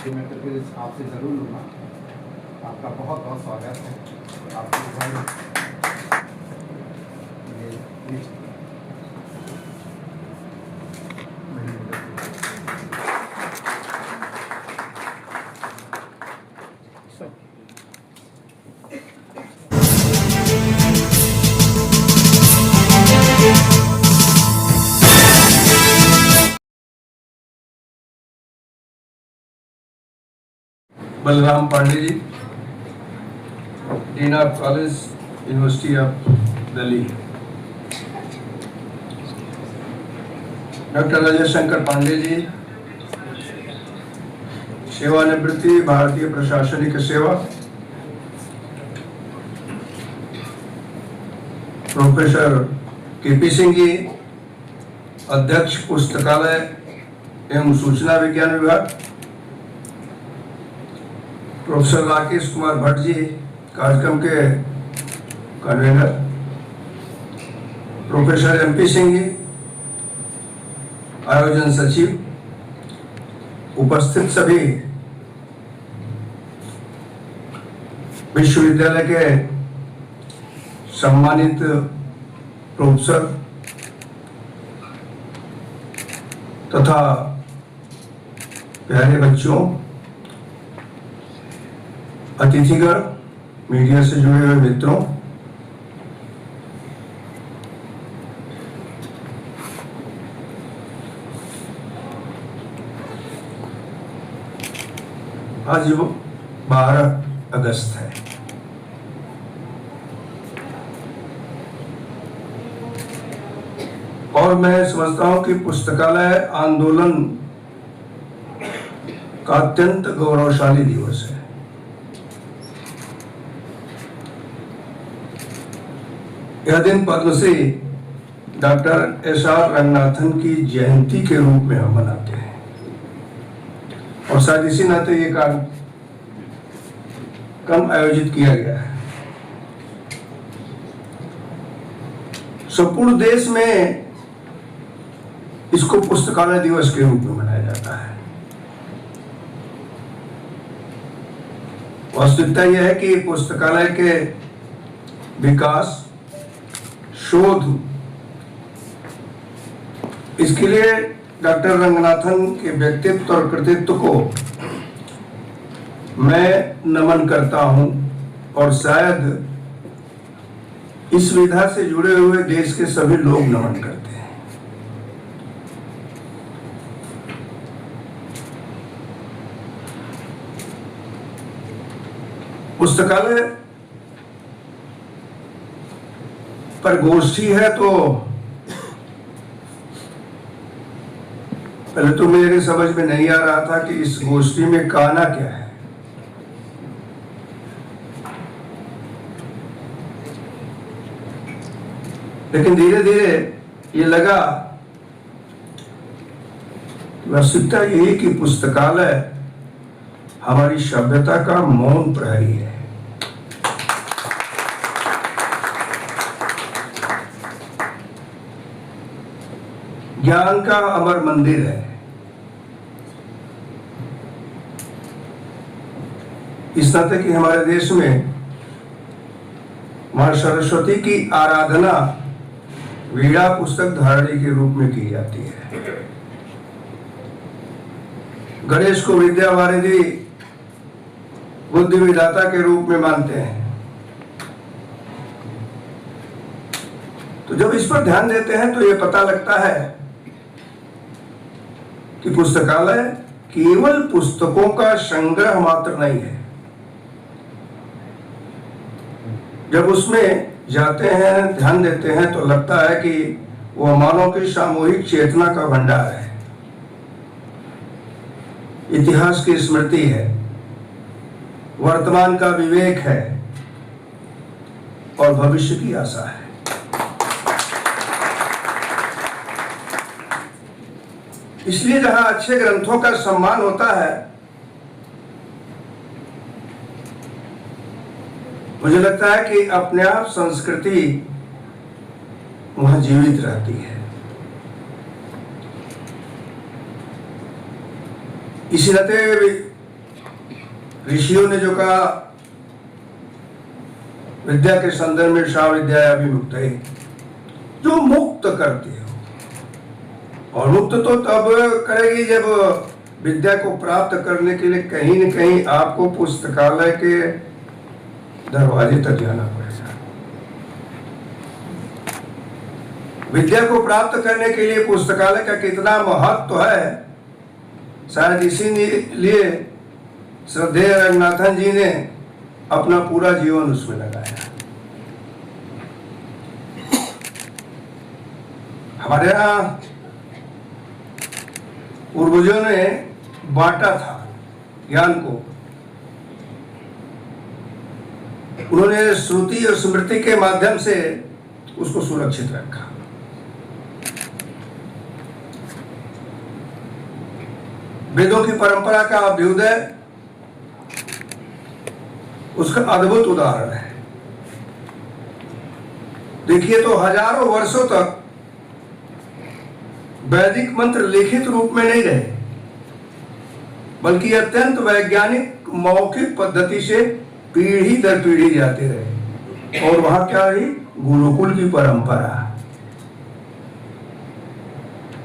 जिम्मेदारी आपसे ज़रूर लूँगा। आपका बहुत बहुत स्वागत है। आपके भाई Balram Pandey ji, dean of college, university of Delhi. Doctor Ajay Shankar Pandey ji, सेवानिवृत्ति, भारतीय प्रशासनिक सेवा। प्रोफेसर केपी सिंह जी, अध्यक्ष पुस्तकालय एवं सूचना विज्ञान विभाग। प्रोफेसर राकेश कुमार भट्ट जी, कार्यक्रम के convener. Professor MP Singh ji, आयोजन सचिव। उपस्थित सभी विश्वविद्यालय के सम्मानित प्रोफेसर तथा प्यारे बच्चों, अतिथिगण, मीडिया से जुड़े हुए मित्रों, आज 12 अगस्त है। और मैं समझता हूं कि पुस्तकालय आंदोलन का अत्यंत गौरवशाली दिवस है। यह दिन पद्मश्री डॉक्टर एस.आर. रंगनाथन की जयंती के रूप में हम मनाते हैं और शायद इसी नाते ये कार्यक्रम आयोजित किया गया है। संपूर्ण देश में इसको पुस्तकालय दिवस के रूप में मनाया जाता है। वास्तविकता यह है कि पुस्तकालय के विकास, शोध, इसके लिए डॉक्टर रंगनाथन के व्यक्तित्व और कृतित्व को मैं नमन करता हूं और शायद इस विधा से जुड़े हुए देश के सभी लोग नमन करते हैं। पुस्तकालय पर गोष्ठी है तो पहले तो मेरे समझ में नहीं आ रहा था कि इस गोष्ठी में कहना क्या है, लेकिन धीरे धीरे ये लगा वास्तविकता यही कि पुस्तकालय हमारी सभ्यता का मौन प्रहरी है। ज्ञान का अमर मंदिर है। इस नाते कि हमारे देश में मां सरस्वती की आराधना वीणा पुस्तक धारणी के रूप में की जाती है। गणेश को विद्या वारिधि, बुद्धि विधाता के रूप में मानते हैं। तो जब इस पर ध्यान देते हैं तो यह पता लगता है कि पुस्तकालय केवल पुस्तकों का संग्रह मात्र नहीं है। जब उसमें जाते हैं, ध्यान देते हैं तो लगता है कि वह मानव की सामूहिक चेतना का भंडार है, इतिहास की स्मृति है, वर्तमान का विवेक है और भविष्य की आशा है। इसलिए जहां अच्छे ग्रंथों का सम्मान होता है, मुझे लगता है कि अपने आप संस्कृति वहां जीवित रहती है। इसी नाते ऋषियों ने जो कहा, विद्या के संदर्भ में सा विद्या विमुक्त है, जो मुक्त करती हो, और मुक्त तो तब करेगी जब विद्या को प्राप्त करने के लिए कहीं न कहीं आपको पुस्तकालय के दरवाजे तक जाना पड़ेगा। विद्या को प्राप्त करने के लिए पुस्तकालय का कितना महत्व है, शायद इसीलिए श्रद्धेय रंगनाथन जी ने अपना पूरा जीवन उसमें लगाया। हमारे यहाँ पूर्वजों ने बांटा था ज्ञान को, उन्होंने श्रुति और स्मृति के माध्यम से उसको सुरक्षित रखा। वेदों की परंपरा का अभ्युदय उसका अद्भुत उदाहरण है। देखिए तो हजारों वर्षों तक वैदिक मंत्र लिखित रूप में नहीं रहे, बल्कि अत्यंत वैज्ञानिक मौखिक पद्धति से पीढ़ी दर पीढ़ी जाते रहे। और वहां क्या रही? गुरुकुल की परंपरा।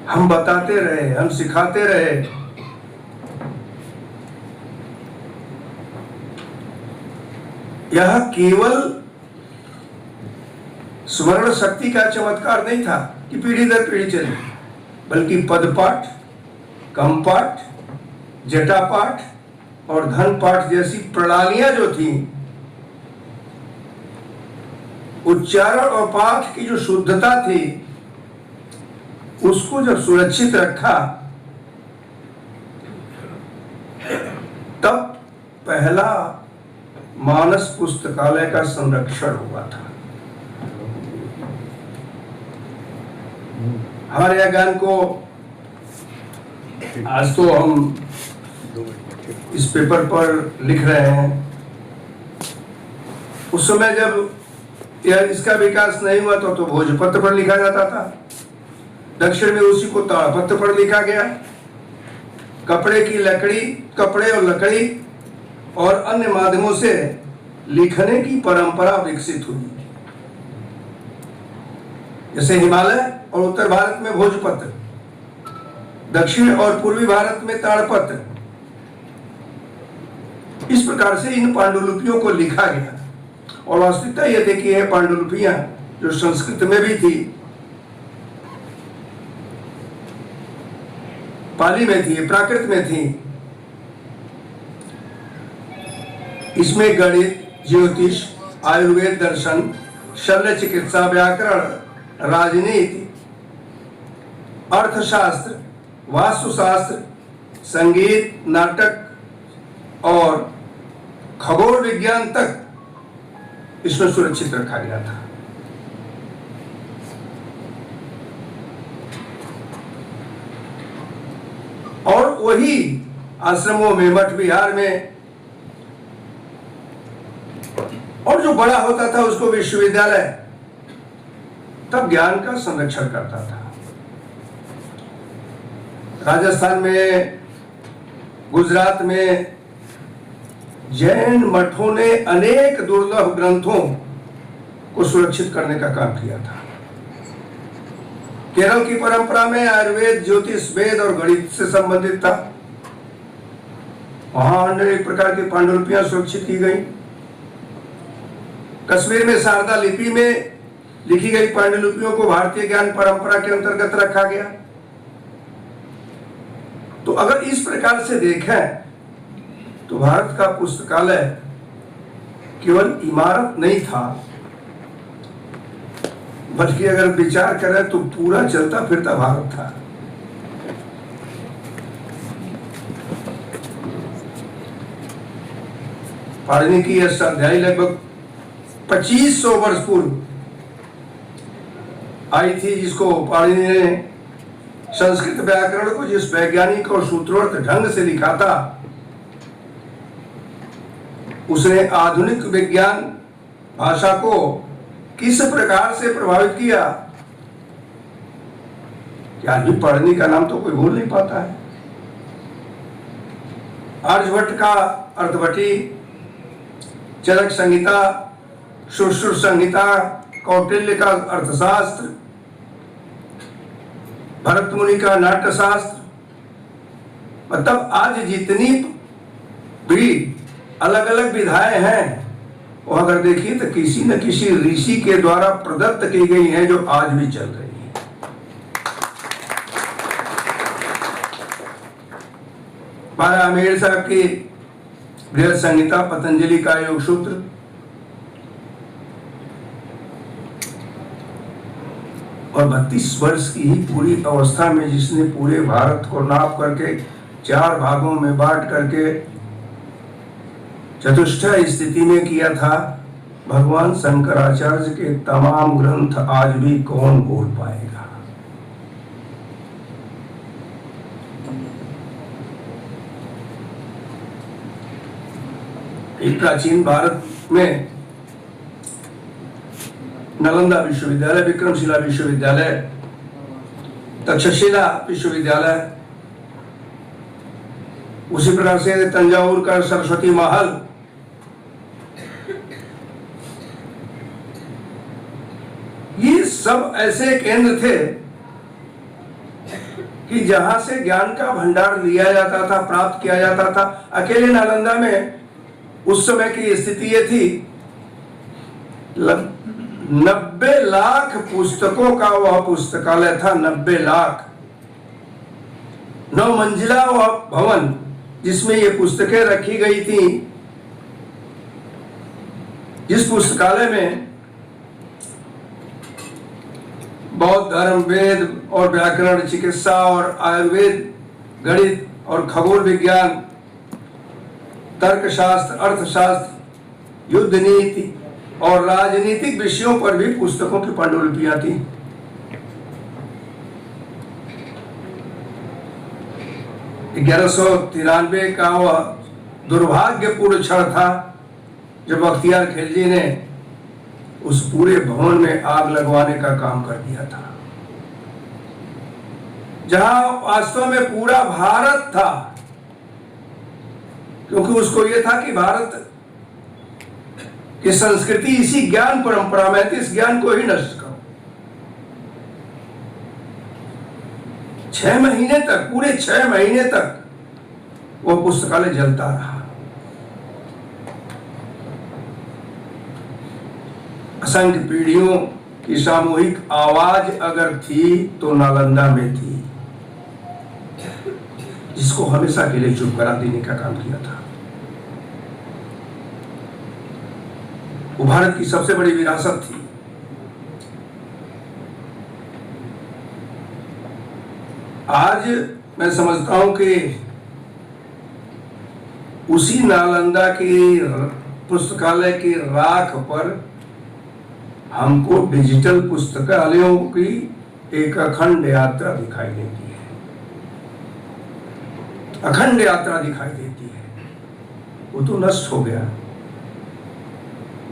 हम बताते रहे, हम सिखाते रहे। यह केवल स्मरण शक्ति का चमत्कार नहीं था कि पीढ़ी दर पीढ़ी चली, बल्कि पदपाठ, कमपाठ, जटापाठ और धन पाठ जैसी प्रणालियां जो थी, उच्चारण और पाठ की जो शुद्धता थी, उसको जब सुरक्षित रखा, तब पहला मानस पुस्तकालय का संरक्षण हुआ था। हमारे यहाँ ज्ञान को आज तो हम इस पेपर पर लिख रहे हैं, उस समय जब यह इसका विकास नहीं हुआ तो भोजपत्र पर लिखा जाता था। दक्षिण में उसी को ताड़पत्र पर लिखा गया। कपड़े की लकड़ी, कपड़े और लकड़ी और अन्य माध्यमों से लिखने की परंपरा विकसित हुई। जैसे हिमालय और उत्तर भारत में भोजपत्र, दक्षिण और पूर्वी भारत में ताड़पत्र। इस प्रकार से इन पांडुलिपियों को लिखा गया। और वास्तविकता यह थी कि यह पांडुलिपियां जो संस्कृत में भी थी, पाली में थी, प्राकृत में थी। इसमें गणित, ज्योतिष, आयुर्वेद, दर्शन, शल्य चिकित्सा, व्याकरण, राजनीति, अर्थशास्त्र, वास्तुशास्त्र, संगीत, नाटक और खगोल विज्ञान तक इसमें सुरक्षित रखा गया था। और वही आश्रमों में, मठ विहार में, और जो बड़ा होता था उसको विश्वविद्यालय, तब ज्ञान का संरक्षण करता था। राजस्थान में, गुजरात में जैन मठों ने अनेक दुर्लभ ग्रंथों को सुरक्षित करने का काम किया था। केरल की परंपरा में आयुर्वेद, ज्योतिष, वेद और गणित से संबंधित था। वहां अनेक प्रकार की पांडुलिपियां सुरक्षित की गई। कश्मीर में शारदा लिपि में लिखी गई पांडुलिपियों को भारतीय ज्ञान परंपरा के अंतर्गत रखा गया। तो अगर इस प्रकार से देखें तो भारत का पुस्तकालय केवल इमारत नहीं था, बल्कि अगर विचार करें तो पूरा चलता फिरता भारत था। पाणिनि की यह अध्याय लगभग 2500 वर्ष पूर्व आई थी, जिसको पाणिनि ने संस्कृत व्याकरण को जिस वैज्ञानिक और सूत्रोक्त ढंग से लिखा था, उसने आधुनिक विज्ञान भाषा को किस प्रकार से प्रभावित किया, क्या ही पाणिनि का नाम तो कोई भूल नहीं पाता है। आर्यभट्ट का अर्थवटी, चरक संहिता, सुश्रुत संहिता, कौटिल्य का अर्थशास्त्र, भरत मुनि का नाट्यशास्त्र, मतलब आज जितनी भी अलग अलग विधाएं हैं वो अगर देखिए तो किसी न किसी ऋषि के द्वारा प्रदत्त की गई हैं जो आज भी चल रही है। महाराज आमेर साहब की बृहद संहिता, पतंजलि का योग सूत्र, और 32 वर्ष की ही पूरी अवस्था में जिसने पूरे भारत को नाप करके 4 भागों में बांट करके चतुष्ट स्थिति में किया था, भगवान शंकराचार्य के तमाम ग्रंथ आज भी कौन बोल पाएगा। प्राचीन भारत में नालंदा विश्वविद्यालय, विक्रमशिला विश्वविद्यालय, तक्षशिला विश्वविद्यालय, उसी प्रकार से तंजावुर का सरस्वती महल, ये सब ऐसे केंद्र थे कि जहां से ज्ञान का भंडार लिया जाता था, प्राप्त किया जाता था। अकेले नालंदा में उस समय की स्थिति ये थी, 90 लाख पुस्तकों का वह पुस्तकालय था। 90 लाख, 9 मंजिला वह भवन जिसमें ये पुस्तकें रखी गई थी, जिस पुस्तकालय में बौद्ध धर्म, वेद और व्याकरण, चिकित्सा और आयुर्वेद, गणित और खगोल विज्ञान, तर्कशास्त्र, अर्थशास्त्र, युद्ध नीति और राजनीतिक विषयों पर भी पुस्तकों की पांडुलिपियां थी। ग्यारह 1193 का वह दुर्भाग्यपूर्ण क्षण था जब बख्तियार खिलजी ने उस पूरे भवन में आग लगवाने का काम कर दिया था, जहां वास्तव में पूरा भारत था, क्योंकि उसको यह था कि भारत की संस्कृति इसी ज्ञान परंपरा में, इस ज्ञान को ही नष्ट करो। 6 महीने तक, पूरे 6 महीने तक वह पुस्तकालय जलता रहा। असंख्य पीढ़ियों की सामूहिक आवाज अगर थी तो नालंदा में थी, जिसको हमेशा के लिए चुप करा देने का काम किया था। वो भारत की सबसे बड़ी विरासत थी। आज मैं समझता हूं कि उसी नालंदा की पुस्तकालय की राख पर हमको डिजिटल पुस्तकालयों की एक अखंड यात्रा दिखाई देती है, अखंड यात्रा दिखाई देती है। वो तो नष्ट हो गया,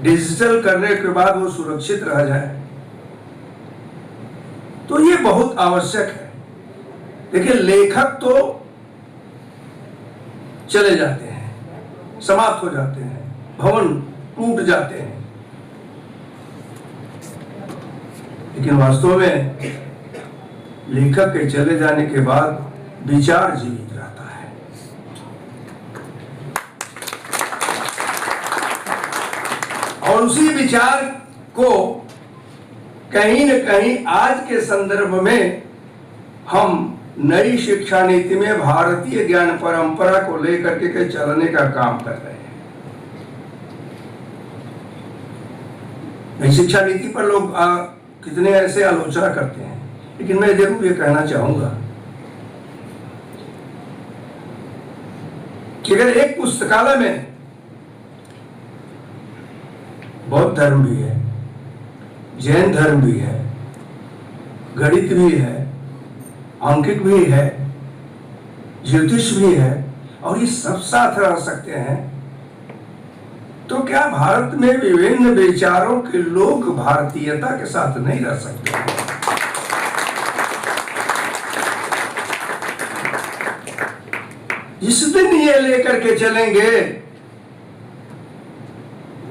डिजिटल करने के बाद वो सुरक्षित रह जाए तो ये बहुत आवश्यक है। देखिए, लेखक तो चले जाते हैं, समाप्त हो जाते हैं, भवन टूट जाते हैं, लेकिन वास्तव में लेखक के चले जाने के बाद विचार जीवित रहता है। और उसी विचार को कहीं न कहीं आज के संदर्भ में हम नई शिक्षा नीति में भारतीय ज्ञान परंपरा को लेकर के चलने का काम कर रहे हैं। नई शिक्षा नीति पर लोग कितने ऐसे आलोचना करते हैं, लेकिन मैं जरूर ये कहना चाहूंगा कि अगर एक पुस्तकालय में बौद्ध धर्म भी है, जैन धर्म भी है, गणित भी है, अंकित भी है, ज्योतिष भी है, और ये सब साथ रह सकते हैं, तो क्या भारत में विभिन्न विचारों के लोग भारतीयता के साथ नहीं रह सकते? जिस दिन ये लेकर के चलेंगे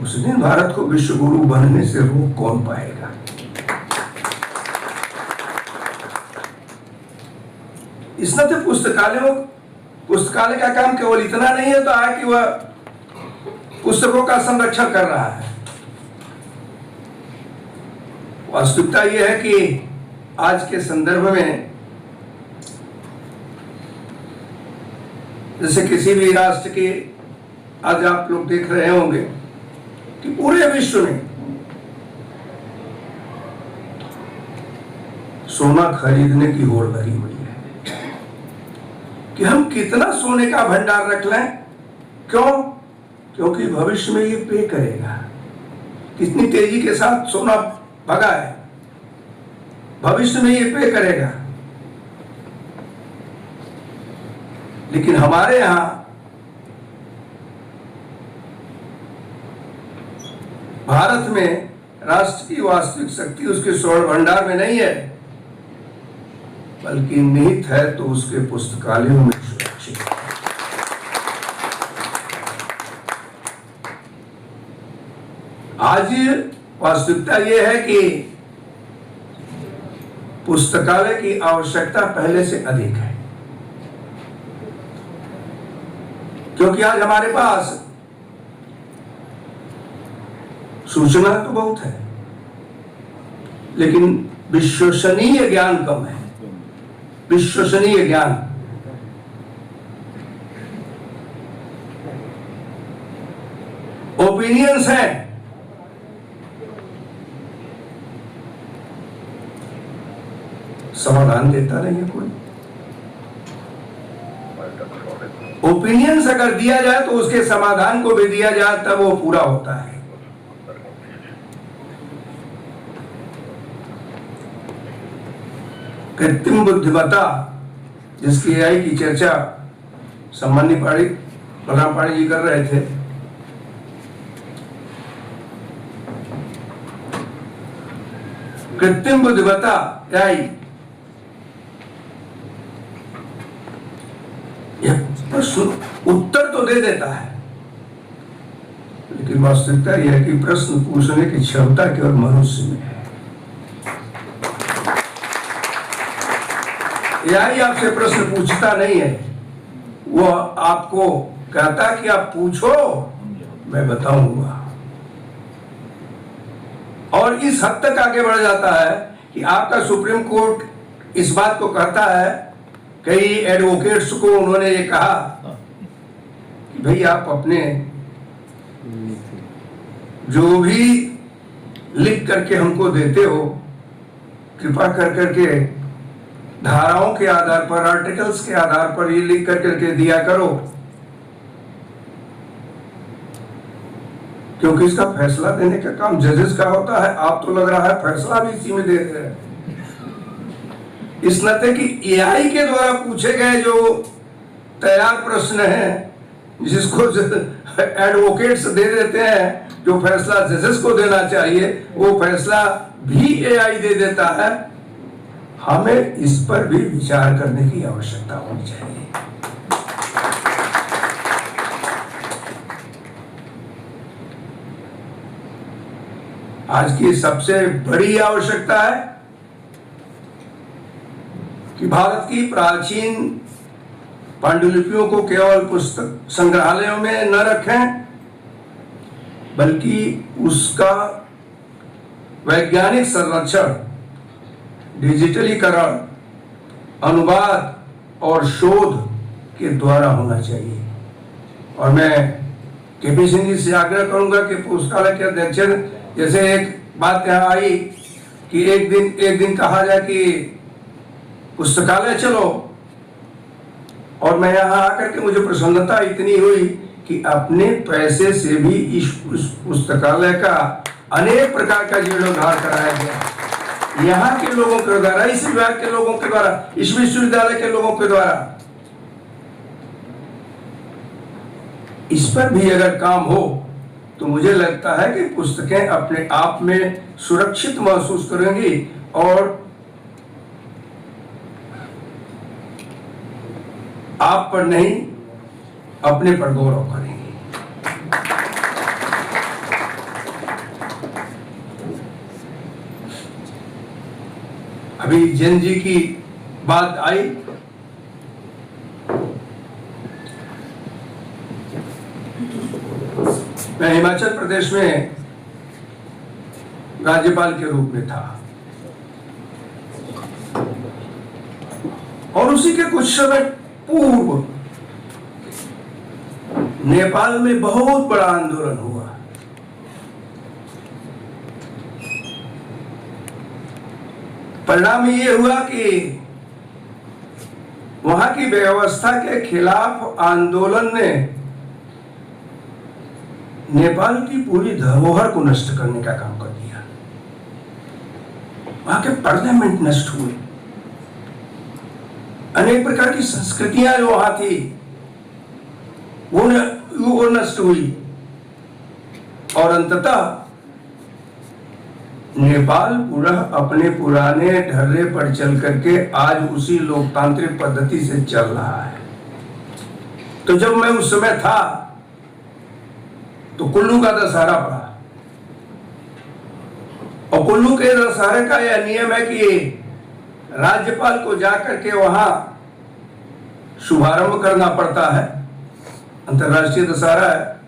उस दिन भारत को विश्व गुरु बनने से रोक कौन पाएगा। इस नाते पुस्तकालय का काम केवल इतना नहीं होता है कि वह पुस्तकों का संरक्षण कर रहा है। वास्तविकता यह है कि आज के संदर्भ में जैसे किसी भी राष्ट्र के, आज आप लोग देख रहे होंगे कि पूरे विश्व में सोना खरीदने की होड़ लगी हुई है कि हम कितना सोने का भंडार रख लें। क्यों? क्योंकि भविष्य में ये पे करेगा। कितनी तेजी के साथ सोना भगा है, भविष्य में ये पे करेगा। लेकिन हमारे यहां भारत में राष्ट्र की वास्तविक शक्ति उसके स्वर्ण भंडार में नहीं है, बल्कि निहित है तो उसके पुस्तकालयों में सुरक्षित है। आज वास्तविकता यह है कि पुस्तकालय की आवश्यकता पहले से अधिक है, क्योंकि आज हमारे पास सूचना तो बहुत है, लेकिन विश्वसनीय ज्ञान कम है। विश्वसनीय ज्ञान, ओपिनियंस हैं, समाधान देता नहीं है कोई। ओपिनियंस अगर दिया जाए तो उसके समाधान को भी दिया जाए तब वो पूरा होता है। कृत्रिम बुद्धिमत्ता, जिसकी एआई की चर्चा सम्माननीय बलराम पाड़ी जी कर रहे थे, कृत्रिम बुद्धिमत्ता एआई, यह प्रश्न उत्तर तो दे देता है, लेकिन वास्तविकता यह है कि प्रश्न पूछने की क्षमता केवल मनुष्य में है। एआई आपसे प्रश्न पूछता नहीं है, वो आपको कहता कि आप पूछो, मैं बताऊंगा। और इस हद तक आगे बढ़ जाता है कि आपका सुप्रीम कोर्ट इस बात को कहता है, कई एडवोकेट्स को उन्होंने ये कहा कि भाई आप अपने जो भी लिख करके हमको देते हो, कृपा कर करके धाराओं के आधार पर, आर्टिकल्स के आधार पर ये लिख करके दिया करो, क्योंकि इसका फैसला देने का काम जजेस का होता है। आप तो लग रहा है फैसला भी इसी में दे रहे हैं। इस नाते कि एआई के द्वारा पूछे गए जो तैयार प्रश्न हैं, जिसको एडवोकेट्स दे देते हैं, जो फैसला जजेस को देना चाहिए वो फैसला भी एआई दे देता है। हमें इस पर भी विचार करने की आवश्यकता होनी चाहिए। आज की सबसे बड़ी आवश्यकता है कि भारत की प्राचीन पांडुलिपियों को केवल पुस्तक संग्रहालयों में न रखें, बल्कि उसका वैज्ञानिक संरक्षण, डिजिटलीकरण, अनुवाद और शोध के द्वारा होना चाहिए। और मैं केपी सिंह जी से आग्रह करूंगा कि पुस्तकालय के अध्यक्ष, जैसे एक बात यहाँ आई कि एक दिन कहा जाए कि पुस्तकालय चलो, और मैं यहाँ आकर के मुझे प्रसन्नता इतनी हुई कि अपने पैसे से भी इस पुस्तकालय का अनेक प्रकार का जीर्णोद्धार कराया गया, यहाँ के लोगों के द्वारा, इस विभाग के लोगों के द्वारा, इस विश्वविद्यालय के लोगों के द्वारा। इस पर भी अगर काम हो तो मुझे लगता है कि पुस्तकें अपने आप में सुरक्षित महसूस करेंगी और आप पर नहीं, अपने पर गौरव करेंगे। अभी जैन जी की बात आई, मैं हिमाचल प्रदेश में राज्यपाल के रूप में था और उसी के कुछ समय पूर्व नेपाल में बहुत बड़ा आंदोलन हुआ। परिणाम ये हुआ कि वहां की व्यवस्था के खिलाफ आंदोलन ने नेपाल की पूरी धरोहर को नष्ट करने का काम कर दिया। वहां के पार्लियामेंट नष्ट हुए, अनेक प्रकार की संस्कृतियां जो वहां थी वो नष्ट हुई और अंततः नेपाल पूरा अपने पुराने ढर्रे पर चल करके आज उसी लोकतांत्रिक पद्धति से चल रहा है। तो जब मैं उस समय था तो कुल्लू का दशहरा पड़ा और कुल्लू के दशहरे का यह नियम है कि राज्यपाल को जाकर के वहां शुभारंभ करना पड़ता है। अंतर्राष्ट्रीय दशहरा है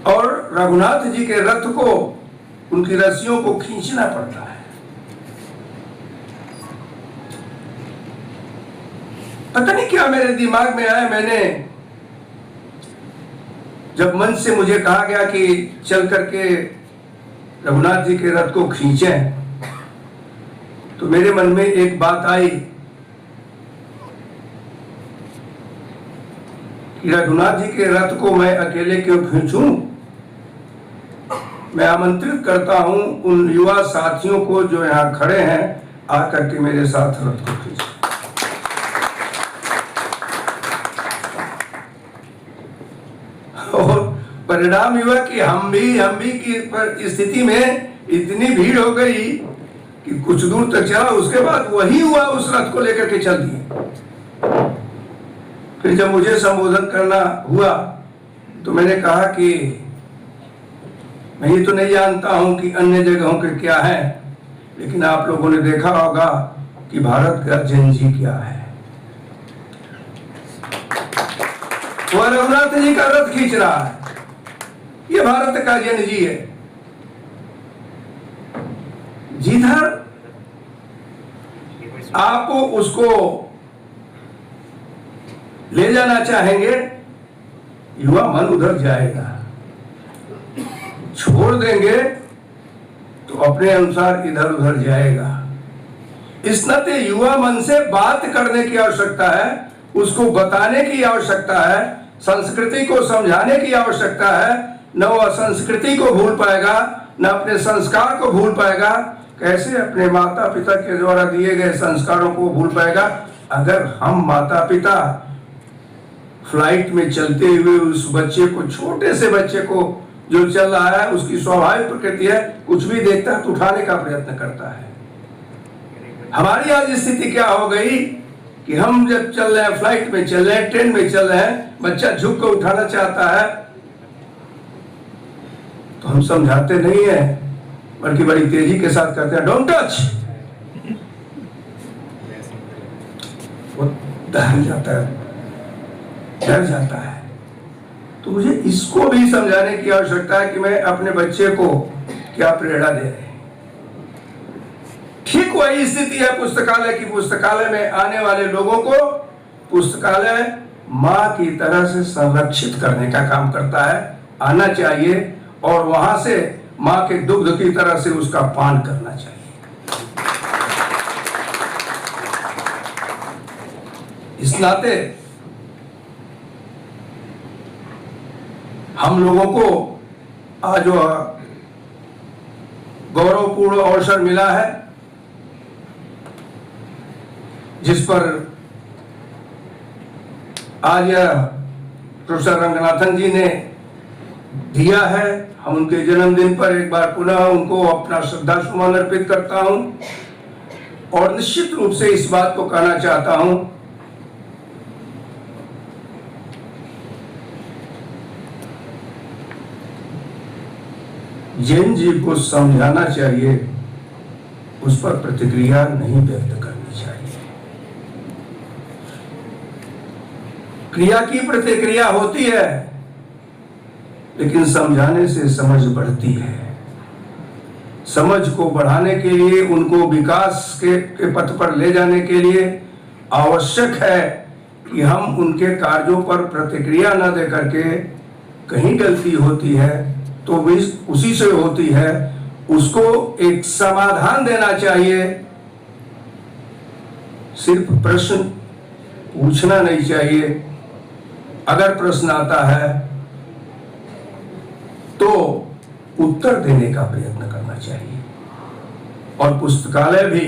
और रघुनाथ जी के रथ को, उनकी रस्सियों को खींचना पड़ता है। पता नहीं क्या मेरे दिमाग में आया, मैंने जब मंच से मुझे कहा गया कि चल करके रघुनाथ जी के रथ को खींचें, तो मेरे मन में एक बात आई कि रघुनाथ जी के रथ को मैं अकेले क्यों खींचूं। मैं आमंत्रित करता हूं उन युवा साथियों को जो यहां खड़े हैं, आकर के मेरे साथ रथ को खींचें। और परिणाम हुआ कि हम भी की स्थिति में इतनी भीड़ हो गई कि कुछ दूर तक चला, उसके बाद वही हुआ, उस रथ को लेकर के चल दिए। फिर जब मुझे संबोधन करना हुआ तो मैंने कहा कि मैं ये तो नहीं जानता हूं कि अन्य जगहों के क्या है, लेकिन आप लोगों ने देखा होगा कि भारत का जैन जी क्या है। वह रघुनाथ जी का रथ खींच रहा है, ये भारत का जैन जी है। जिधर आप उसको ले जाना चाहेंगे, युवा मन उधर जाएगा। छोड़ देंगे तो अपने अनुसार इधर उधर जाएगा। इस नाते युवा मन से बात करने की आवश्यकता है, उसको बताने की आवश्यकता है, संस्कृति को समझाने की आवश्यकता है। न वह संस्कृति को भूल पाएगा, न अपने संस्कार को भूल पाएगा। कैसे अपने माता पिता के द्वारा दिए गए संस्कारों को भूल पाएगा। अगर हम माता पिता फ्लाइट में चलते हुए उस बच्चे को, छोटे से बच्चे को जो चल रहा है, उसकी स्वाभाविक प्रकृति है, कुछ भी देखता है तो उठाने का प्रयत्न करता है। हमारी आज स्थिति क्या हो गई कि हम जब चल रहे हैं, फ्लाइट में चल रहे हैं, ट्रेन में चल रहे हैं, बच्चा झुक कर उठाना चाहता है तो हम समझाते नहीं है, बल्कि बड़ी तेजी के साथ कहते हैं डोंट टच। वो डर जाता है। तो मुझे इसको भी समझाने की आवश्यकता है कि मैं अपने बच्चे को क्या प्रेरणा दे रहे हैं। ठीक वही स्थिति है पुस्तकालय की। पुस्तकालय में आने वाले लोगों को पुस्तकालय मां की तरह से संरक्षित करने का काम करता है। आना चाहिए और वहां से मां के दुग्ध की तरह से उसका पान करना चाहिए। इस नाते हम लोगों को आज गौरवपूर्ण अवसर मिला है, जिस पर आज प्रोफेसर रंगनाथन जी ने दिया है। हम उनके जन्मदिन पर एक बार पुनः उनको अपना श्रद्धा सुमन अर्पित करता हूं और निश्चित रूप से इस बात को कहना चाहता हूं जैन जी को समझाना चाहिए, उस पर प्रतिक्रिया नहीं व्यक्त करनी चाहिए। क्रिया की प्रतिक्रिया होती है, लेकिन समझाने से समझ बढ़ती है। समझ को बढ़ाने के लिए, उनको विकास के पथ पर ले जाने के लिए आवश्यक है कि हम उनके कार्यों पर प्रतिक्रिया न दे करके, कहीं गलती होती है तो भी उसी से होती है, उसको एक समाधान देना चाहिए। सिर्फ प्रश्न पूछना नहीं चाहिए। अगर प्रश्न आता है तो उत्तर देने का प्रयत्न करना चाहिए। और पुस्तकालय भी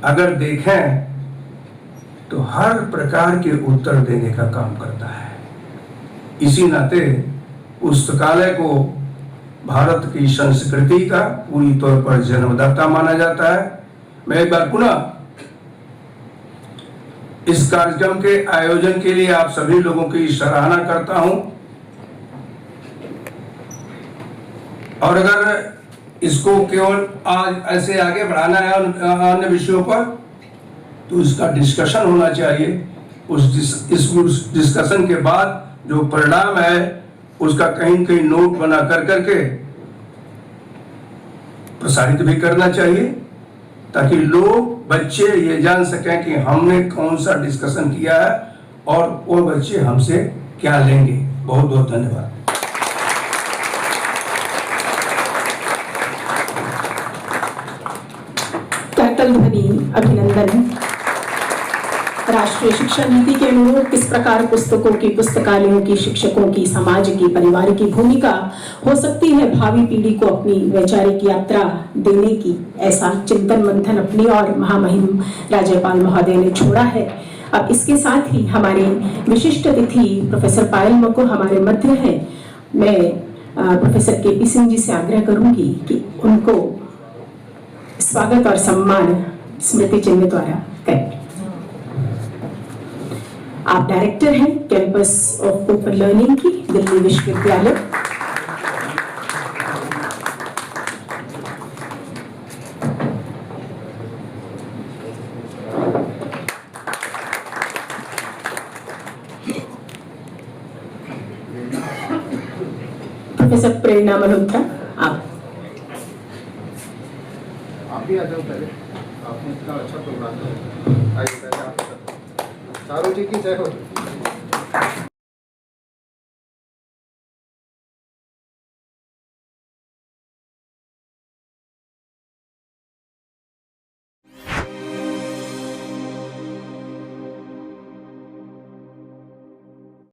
अगर देखें तो हर प्रकार के उत्तर देने का काम करता है। इसी नाते पुस्तकालय को भारत की संस्कृति का पूरी तौर पर जन्मदाता माना जाता है। मैं एक बार पुनः इस कार्यक्रम के आयोजन के लिए आप सभी लोगों की सराहना करता हूं, और अगर इसको केवल आज ऐसे आगे बढ़ाना है अन्य विषयों पर, तो इसका डिस्कशन होना चाहिए। इस डिस्कशन के बाद जो परिणाम है उसका कहीं कहीं नोट बना करके प्रसारित भी करना चाहिए, ताकि लोग, बच्चे ये जान सकें कि हमने कौन सा डिस्कशन किया है और वो बच्चे हमसे क्या लेंगे। बहुत बहुत धन्यवाद। करतल ध्वनि अभिनंदन। राष्ट्रीय शिक्षा नीति के अनुरूप किस प्रकार पुस्तकों की, पुस्तकालयों की, शिक्षकों की, समाज की, परिवार की भूमिका हो सकती है भावी पीढ़ी को अपनी वैचारिक यात्रा देने की, ऐसा चिंतन मंथन अपनी और महामहिम राज्यपाल महोदय ने छोड़ा है। अब इसके साथ ही हमारे विशिष्ट अतिथि प्रोफेसर पायल मको हमारे मध्य है। मैं प्रोफेसर के पी सिंह जी से आग्रह करूंगी कि उनको स्वागत और सम्मान स्मृति चिन्ह द्वारा करें। आप डायरेक्टर हैं कैंपस ऑफ ओपन लर्निंग की, दिल्ली विश्वविद्यालय। प्रोफेसर प्रेरणा मल्होत्रा, आप भी आ जाओ पहले। आपने इतना अच्छा प्रोग्राम किया। आइए पहले आप चारों जी की जय हो।